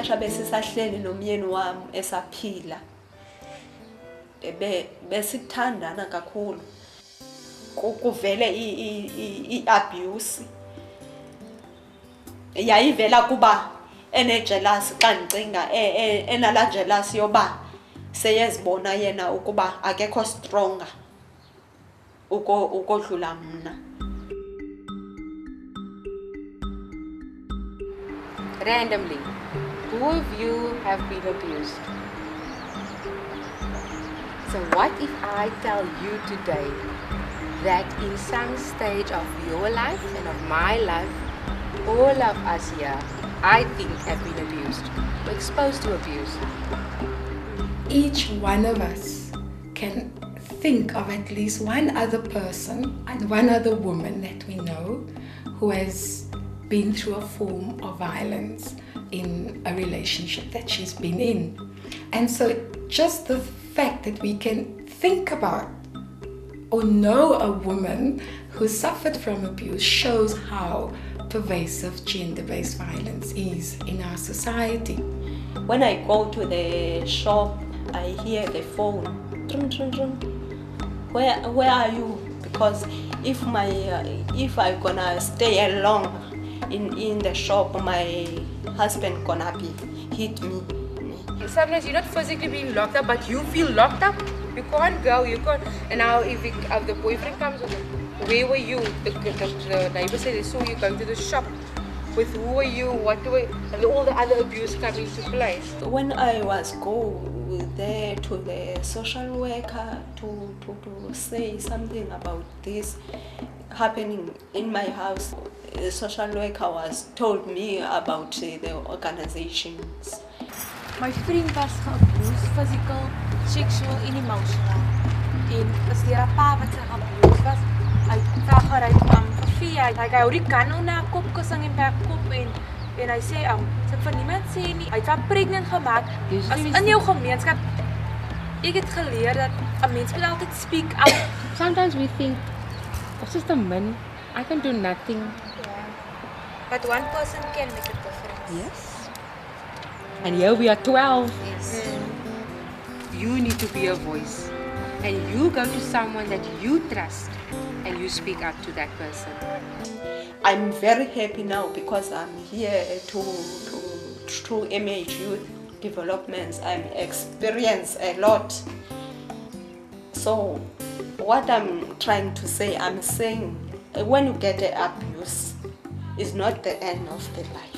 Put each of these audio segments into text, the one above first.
ixesha besisahleli nomyeni wami esaphila besithandana kakhulu kuvele i-abuse yayivela kuba ene-jealous xa ndicinga enala jealous yoba seyezibona yena ukuba akekho stronger ukodlula mna. Randomly, who of you have been abused? So what if I tell you today that in some stage of your life and of my life, all of us here, I think, have been abused or exposed to abuse? Each one of us can think of at least one other person and one other woman that we know who has been through a form of violence in a relationship that she's been in. And so just the fact that we can think about or know a woman who suffered from abuse shows how pervasive gender-based violence is in our society. When I go to the shop, I hear the phone. Trum, trum, trum. Where are you? Because if I'm gonna stay alone in the shop, my husband gonna hit me. Sometimes you're not physically being locked up, but you feel locked up. You can't go, you can't. And now if the boyfriend comes, where were you? The neighbor said they saw you going to the shop. With who were you? What were, and all the other abuse coming to place. When I was go there to the social worker to say something about this happening in my house, the social worker told me about the organizations. My vriend was geabused, physical, sexual en emotional. En is deur 'n pa wat sy geabused was. Hy het haar gery vir vee. Hy hou die kan onder haar kopkussing en by haar kop en hy sê sy vir niemand sê nie. Hy het haar pregnant gemaak. As in jou gemeenskap, ek het geleer dat 'n mens moet altyd speak out. Sometimes we think, it's just a man, I can do nothing. Yeah. But one person can make a difference. Yes. And here we are 12. Yes. You need to be a voice. And you go to someone that you trust and you speak out to that person. I'm very happy now because I'm here through MH Youth Developments. I'm experienced a lot. So what I'm trying to say, I'm saying when you get an abuse, it's not the end of the life.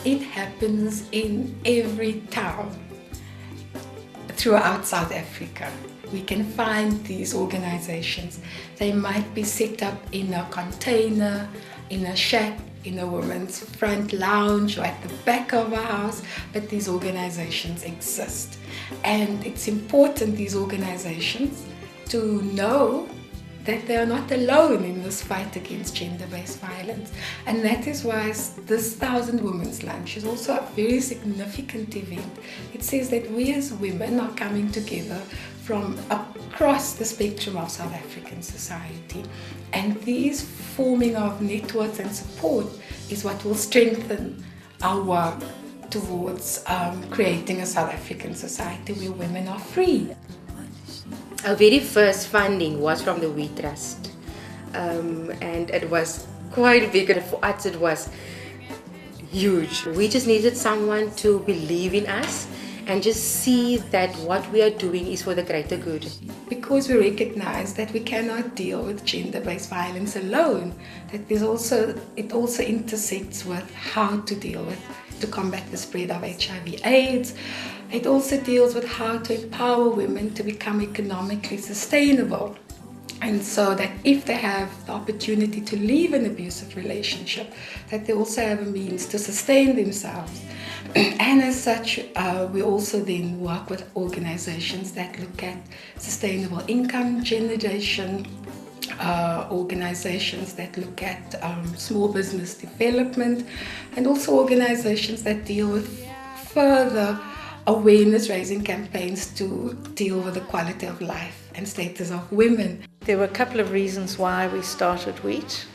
It happens in every town throughout South Africa. We can find these organizations. They might be set up in a container, in a shack, in a woman's front lounge or at the back of a house, but these organizations exist. And it's important, these organizations, to know that they are not alone in this fight against gender-based violence. And that is why this 1000 Women's Lunch is also a very significant event. It says that we as women are coming together from across the spectrum of South African society. And these forming of networks and support is what will strengthen our work towards creating a South African society where women are free. Our very first funding was from the We Trust, and it was quite big, and for us it was huge. We just needed someone to believe in us and just see that what we are doing is for the greater good. Because we recognize that we cannot deal with gender-based violence alone, that it also intersects with how to deal with, to combat the spread of HIV/AIDS. It also deals with how to empower women to become economically sustainable. And so that if they have the opportunity to leave an abusive relationship, that they also have a means to sustain themselves. And as such, we also then work with organizations that look at sustainable income generation, organizations that look at small business development, and also organizations that deal with further awareness raising campaigns to deal with the quality of life and status of women. There were a couple of reasons why we started WEET.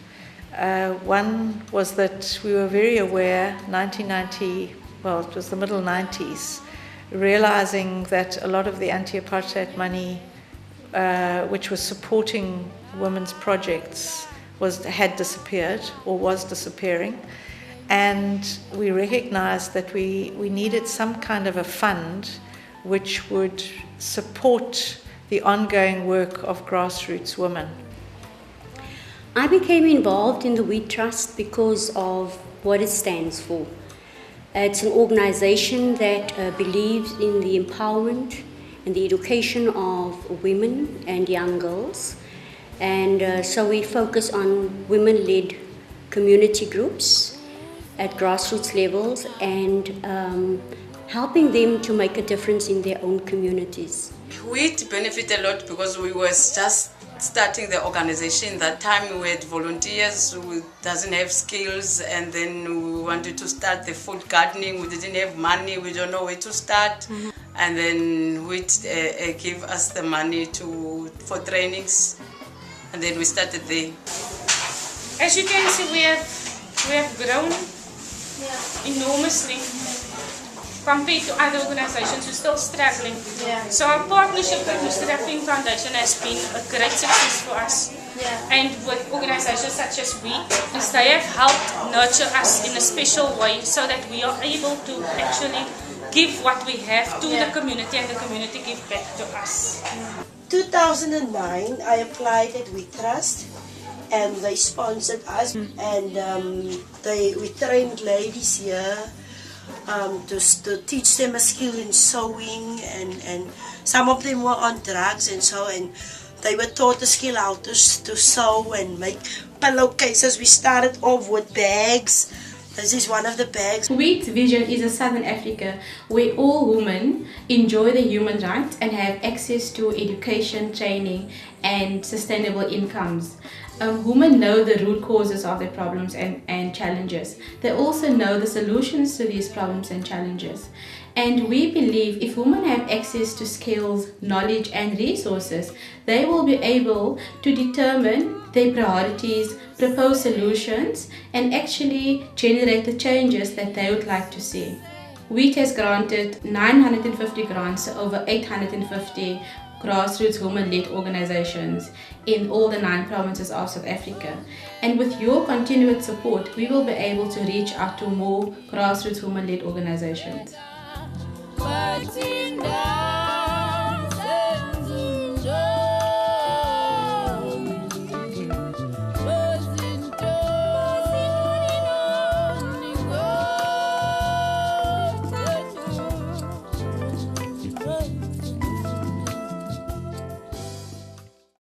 One was that we were very aware, 1990, well, it was the middle 90s, realizing that a lot of the anti-apartheid money, which was supporting women's projects, had disappeared or was disappearing. And we recognized that we needed some kind of a fund which would support the ongoing work of grassroots women. I became involved in the Wheat Trust because of what it stands for. It's an organization that believes in the empowerment and the education of women and young girls. And so we focus on women-led community groups at grassroots levels and helping them to make a difference in their own communities. Wheat benefit a lot because we were just starting the organization. That time we had volunteers who doesn't have skills, and then we wanted to start the food gardening. We didn't have money, we don't know where to start. And then Wheat gave us the money for trainings, and then we started there. As you can see, we have grown enormously compared to other organizations who are still struggling. So our partnership with Mr. Raffing Foundation has been a great success for us. And with organizations such as Wheat, they have helped nurture us in a special way so that we are able to actually give what we have to the community and the community give back to us. 2009, I applied at Wheat Trust and they sponsored us, and we trained ladies here to teach them a skill in sewing, and some of them were on drugs and so, and they were taught the skill how to sew and make pillowcases. We started off with bags. This is one of the bags. Wheat Vision is a Southern Africa where all women enjoy the human rights and have access to education, training and sustainable incomes. Women know the root causes of their problems and challenges. They also know the solutions to these problems and challenges. And we believe if women have access to skills, knowledge and resources, they will be able to determine their priorities, propose solutions and actually generate the changes that they would like to see. Wheat has granted 950 grants to over 850 grassroots women-led organizations in all the 9 provinces of South Africa. And with your continued support, we will be able to reach out to more grassroots women-led organizations.